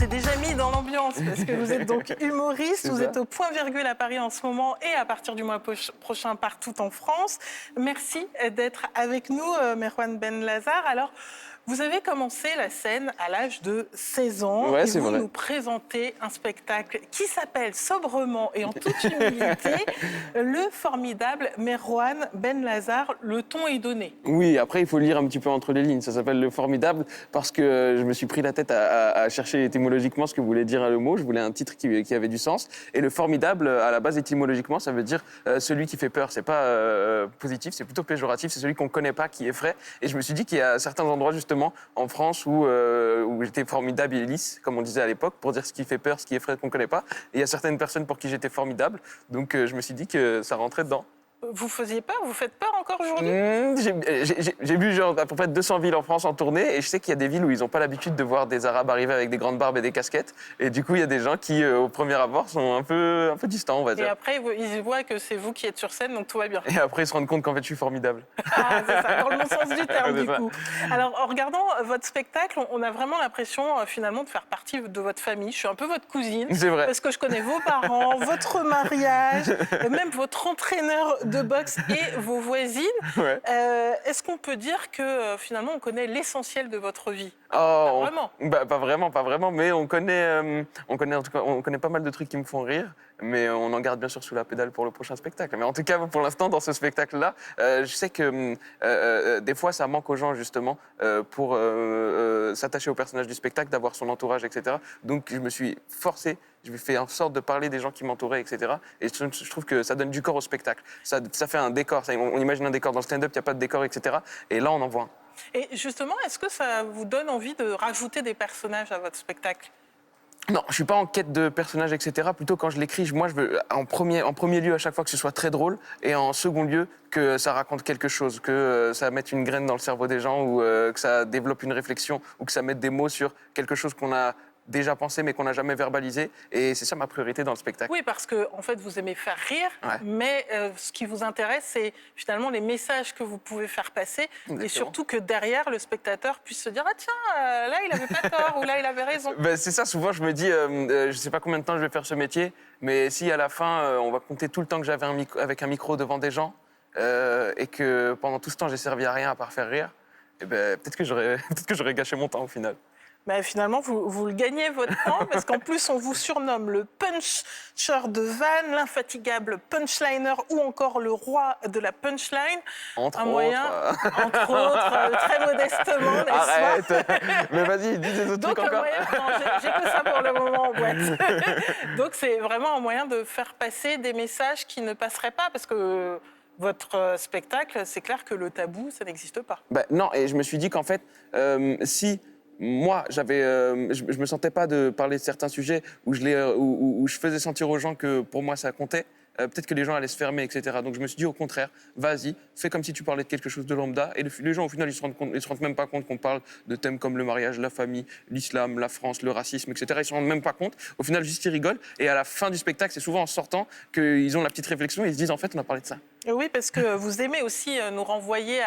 s'est déjà mis dans l'ambiance parce que vous êtes donc humoriste, vous êtes au Point Virgule à Paris en ce moment et à partir du mois prochain partout en France. Merci d'être avec nous, Merwan Benlazar. Alors, vous avez commencé la scène à l'âge de 16 ans et vous nous présentez un spectacle qui s'appelle sobrement et en toute humilité le formidable Merwan Benlazar. Le ton est donné. Oui, après il faut lire un petit peu entre les lignes. Ça s'appelle le formidable parce que je me suis pris la tête à chercher étymologiquement ce que voulait dire le mot. Je voulais un titre qui avait du sens. Et le formidable, à la base étymologiquement, ça veut dire celui qui fait peur. C'est pas positif, c'est plutôt péjoratif. C'est celui qu'on connaît pas, qui effraie. Et je me suis dit qu'il y a certains endroits justement en France où j'étais formidable et lisse, comme on disait à l'époque, pour dire ce qui fait peur, ce qui effraie qu'on connaît pas. Et il y a certaines personnes pour qui j'étais formidable. Donc je me suis dit que ça rentrait dedans. Vous faisiez peur? Vous faites peur encore aujourd'hui? J'ai vu genre à peu près 200 villes en France en tournée et je sais qu'il y a des villes où ils n'ont pas l'habitude de voir des Arabes arriver avec des grandes barbes et des casquettes. Et du coup, il y a des gens qui, au premier abord, sont un peu distants, on va dire. Et après, ils voient que c'est vous qui êtes sur scène, donc tout va bien. Et après, ils se rendent compte qu'en fait, je suis formidable. Ah, c'est ça, dans le bon sens du terme, du coup. Alors, en regardant votre spectacle, on a vraiment l'impression, finalement, de faire partie de votre famille. Je suis un peu votre cousine. C'est vrai. Parce que je connais vos parents, votre mariage, même votre entraîneur de boxe et vos voisines. Ouais. Est-ce qu'on peut dire que, finalement, on connaît l'essentiel de votre vie? Oh, Vraiment. Pas vraiment, mais on connaît pas mal de trucs qui me font rire, mais on en garde bien sûr sous la pédale pour le prochain spectacle. Mais en tout cas, pour l'instant, dans ce spectacle-là, je sais que des fois, ça manque aux gens justement pour s'attacher au personnage du spectacle, d'avoir son entourage, etc. Donc, je me suis forcé. Je fais en sorte de parler des gens qui m'entouraient, etc. Et je trouve que ça donne du corps au spectacle. Ça fait un décor. On imagine un décor dans le stand-up, il n'y a pas de décor, etc. Et là, on en voit un. Et justement, est-ce que ça vous donne envie de rajouter des personnages à votre spectacle? Non, je suis pas en quête de personnages, etc. Plutôt quand je l'écris, moi je veux en premier lieu à chaque fois que ce soit très drôle et en second lieu que ça raconte quelque chose, que ça mette une graine dans le cerveau des gens ou que ça développe une réflexion ou que ça mette des mots sur quelque chose qu'on a déjà pensé mais qu'on n'a jamais verbalisé. Et c'est ça ma priorité dans le spectacle. Oui, parce que en fait, vous aimez faire rire, mais ce qui vous intéresse, c'est finalement les messages que vous pouvez faire passer. Exactement. Et surtout que derrière, le spectateur puisse se dire « Ah tiens, là, il n'avait pas tort ou là, il avait raison ». C'est ça, souvent, je me dis, je ne sais pas combien de temps je vais faire ce métier, mais si à la fin, on va compter tout le temps que j'avais avec un micro devant des gens et que pendant tout ce temps, j'ai servi à rien à part faire rire, et peut-être que j'aurais gâché mon temps au final. Mais finalement, vous le gagnez votre temps, parce qu'en plus, on vous surnomme le puncher de vannes, l'infatigable punchliner ou encore le roi de la punchline. Entre autres, très modestement, n'est-ce pas? Arrête. Mais vas-y, dis des autres trucs encore. J'ai que ça pour le moment en boîte. Donc, c'est vraiment un moyen de faire passer des messages qui ne passeraient pas, parce que votre spectacle, c'est clair que le tabou, ça n'existe pas. Non, et je me suis dit qu'en fait, si... Moi, je me sentais pas de parler de certains sujets où je faisais sentir aux gens que pour moi ça comptait. Peut-être que les gens allaient se fermer, etc. Donc je me suis dit au contraire, vas-y, fais comme si tu parlais de quelque chose de lambda. Et les gens au final, ils se rendent même pas compte qu'on parle de thèmes comme le mariage, la famille, l'islam, la France, le racisme, etc. Ils se rendent même pas compte. Au final, juste ils rigolent. Et à la fin du spectacle, c'est souvent en sortant qu'ils ont la petite réflexion et ils se disent en fait, on a parlé de ça. Oui, parce que vous aimez aussi nous renvoyer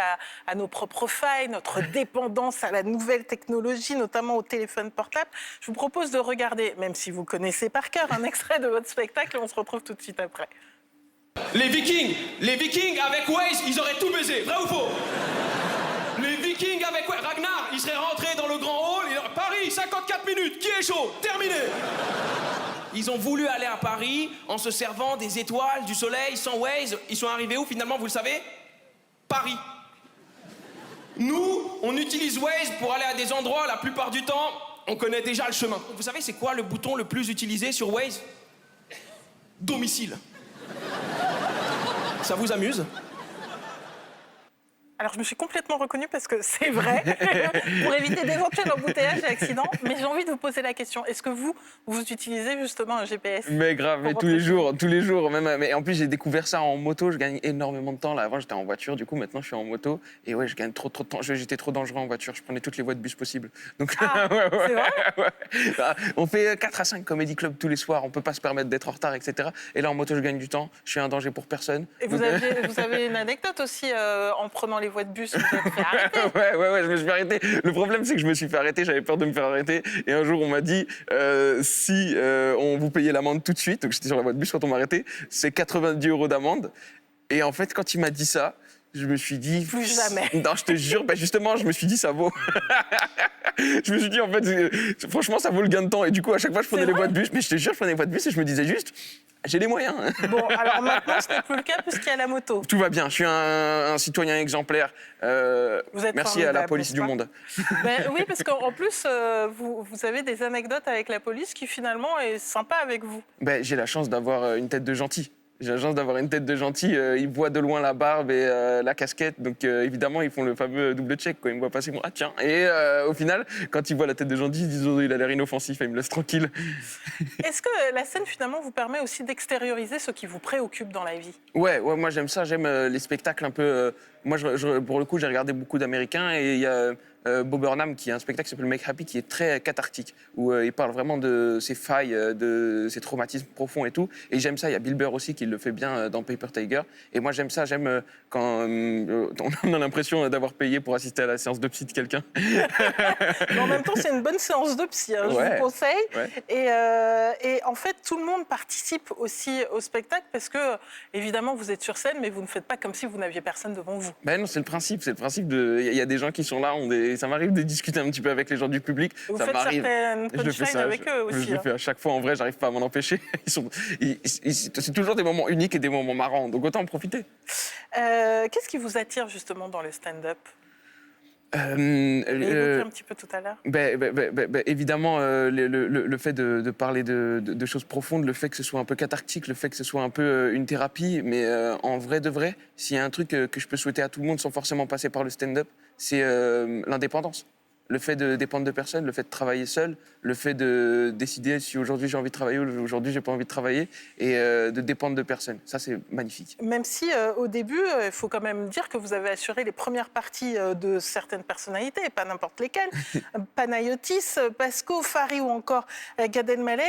à nos propres failles, notre dépendance à la nouvelle technologie, notamment au téléphone portable. Je vous propose de regarder, même si vous connaissez par cœur, un extrait de votre spectacle et on se retrouve tout de suite après. Les Vikings avec Waze, ils auraient tout baisé, vrai ou faux? Les Vikings avec Waze, Ragnar, il serait rentré dans le grand hall, Paris, 54 minutes, qui est chaud? Terminé. Ils ont voulu aller à Paris en se servant des étoiles, du soleil, sans Waze. Ils sont arrivés où finalement, vous le savez? Paris. Nous, on utilise Waze pour aller à des endroits, la plupart du temps, on connaît déjà le chemin. Vous savez, c'est quoi le bouton le plus utilisé sur Waze? Domicile. Ça vous amuse? Alors, je me suis complètement reconnue parce que c'est vrai, pour éviter d'éventuels embouteillages et accidents. Mais j'ai envie de vous poser la question. Est-ce que vous utilisez justement un GPS? Mais grave, mais tous les jours. Même, mais en plus, j'ai découvert ça en moto. Je gagne énormément de temps. Là, avant, j'étais en voiture. Du coup, maintenant, je suis en moto. Et ouais, je gagne trop de temps. J'étais trop dangereux en voiture. Je prenais toutes les voies de bus possibles. Donc, c'est vrai? On fait 4 à 5 comédie clubs tous les soirs. On peut pas se permettre d'être en retard, etc. Et là, en moto, je gagne du temps. Je suis un danger pour personne. Et vous avez une anecdote aussi en prenant les les voies de bus, vous êtes fait arrêter. Ouais, je me suis fait arrêter. Le problème, c'est que je me suis fait arrêter, j'avais peur de me faire arrêter. Et un jour, on m'a dit, si on vous payait l'amende tout de suite, donc j'étais sur la voie de bus quand on m'a arrêté, c'est 90 € d'amende. Et en fait, quand il m'a dit ça, je me suis dit... Plus jamais. Non, je te jure, justement, je me suis dit, ça vaut. Je me suis dit, en fait, franchement, ça vaut le gain de temps. Et du coup, à chaque fois, je prenais les voies de bus. Mais je te jure, je prenais les voies de bus et je me disais juste, j'ai les moyens. Bon, alors maintenant, ce n'est plus le cas puisqu'il y a la moto. Tout va bien, je suis un citoyen exemplaire. Vous êtes merci à la formidable, police n'est-ce du pas? monde. Oui, parce qu'en plus, vous avez des anecdotes avec la police qui finalement est sympa avec vous. J'ai la chance d'avoir une tête de gentil. J'ai la chance d'avoir une tête de gentil. Ils voient de loin la barbe et la casquette. Donc évidemment, ils font le fameux double check. Ils me voient passer, ah tiens. Et au final, quand ils voient la tête de gentil, ils disent, oh, il a l'air inoffensif, il me laisse tranquille. Est-ce que la scène finalement vous permet aussi d'extérioriser ce qui vous préoccupe dans la vie? Ouais, moi j'aime ça. J'aime les spectacles un peu... Moi, pour le coup, j'ai regardé beaucoup d'Américains et il y a Bo Burnham qui a un spectacle qui s'appelle Make Happy qui est très cathartique, où il parle vraiment de ses failles, de ses traumatismes profonds et tout. Et j'aime ça. Il y a Bill Burr aussi qui le fait bien dans Paper Tiger. Et moi, j'aime ça. J'aime quand on a l'impression d'avoir payé pour assister à la séance de psy de quelqu'un. Mais en même temps, c'est une bonne séance de psy, hein, je vous conseille. Ouais. Et en fait, tout le monde participe aussi au spectacle parce que, évidemment, vous êtes sur scène, mais vous ne faites pas comme si vous n'aviez personne devant vous. Ben non, c'est le principe. C'est le principe de. Il y a des gens qui sont là. Ça m'arrive de discuter un petit peu avec les gens du public. Vous ça faites m'arrive. certaines Je le fais punchlines avec eux aussi. Je le fais à chaque fois. En vrai, j'arrive pas à m'en empêcher. C'est toujours des moments uniques et des moments marrants. Donc autant en profiter. Qu'est-ce qui vous attire justement dans le stand-up? Vous l'avez évoqué un petit peu tout à l'heure. Évidemment, le fait de parler de choses profondes, le fait que ce soit un peu cathartique, le fait que ce soit un peu une thérapie, mais en vrai de vrai, s'il y a un truc que je peux souhaiter à tout le monde sans forcément passer par le stand-up, c'est l'indépendance. Le fait de dépendre de personne, le fait de travailler seul, le fait de décider si aujourd'hui j'ai envie de travailler ou aujourd'hui j'ai pas envie de travailler, et de dépendre de personne. Ça, c'est magnifique. Même si, au début, il faut quand même dire que vous avez assuré les premières parties de certaines personnalités, pas n'importe lesquelles. Panayotis, Pasco, Fari ou encore Gad Elmaleh.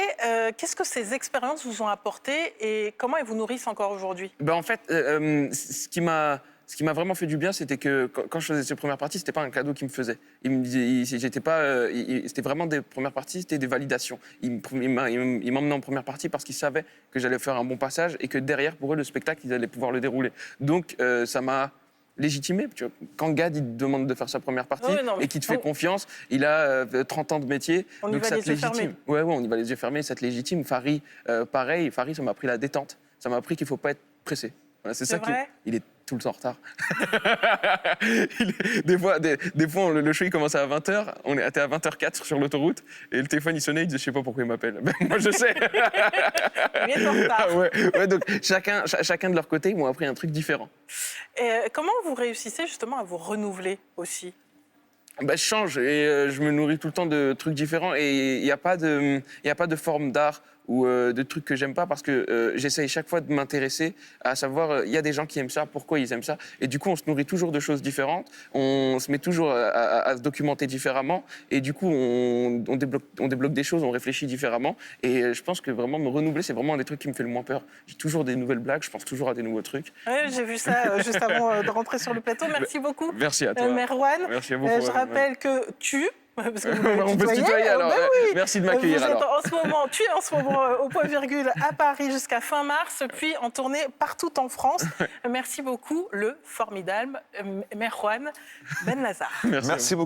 Qu'est-ce que ces expériences vous ont apporté et comment elles vous nourrissent encore aujourd'hui? En fait, ce qui m'a vraiment fait du bien, c'était que quand je faisais ces premières parties, c'était pas un cadeau qu'il me faisait. Il me disait, c'était vraiment des premières parties, c'était des validations. Il m'emmenait en première partie parce qu'il savait que j'allais faire un bon passage et que derrière, pour eux, le spectacle, ils allaient pouvoir le dérouler. Donc, ça m'a légitimé. Tu vois, quand Gad il te demande de faire sa première partie et qu'il te fait confiance, il a 30 ans de métier, donc ça te légitime. Ouais, on y va les yeux fermés, ça te légitime. Fari, pareil. Fari, ça m'a appris la détente. Ça m'a appris qu'il faut pas être pressé. Voilà, c'est ça il est tout le temps en retard. Des fois, le show il commençait à 20h, on était à 20h04 sur l'autoroute, et le téléphone il sonnait, il disait je sais pas pourquoi il m'appelle. Moi je sais. Il est en retard. Ouais, donc chacun de leur côté, ils m'ont appris un truc différent. Et comment vous réussissez justement à vous renouveler aussi? Je change et je me nourris tout le temps de trucs différents, et il n'y a pas de forme d'art ou de trucs que j'aime pas, parce que j'essaye chaque fois de m'intéresser à savoir, il y a des gens qui aiment ça, pourquoi ils aiment ça, et du coup on se nourrit toujours de choses différentes, on se met toujours à se documenter différemment, et du coup on débloque des choses, on réfléchit différemment, et je pense que vraiment me renouveler, c'est vraiment un des trucs qui me fait le moins peur. J'ai toujours des nouvelles blagues, je pense toujours à des nouveaux trucs. Oui, j'ai vu ça juste avant de rentrer sur le plateau. Merci beaucoup. Merci à toi. Merwan. Merci à vous. Je rappelle que parce que vous on peut se tutoyer alors. Oui. Merci de m'accueillir alors. Tu es en ce moment au point virgule à Paris jusqu'à fin mars, puis en tournée partout en France. Merci beaucoup, le formidable Merwan Ben Lazar. Merci beaucoup.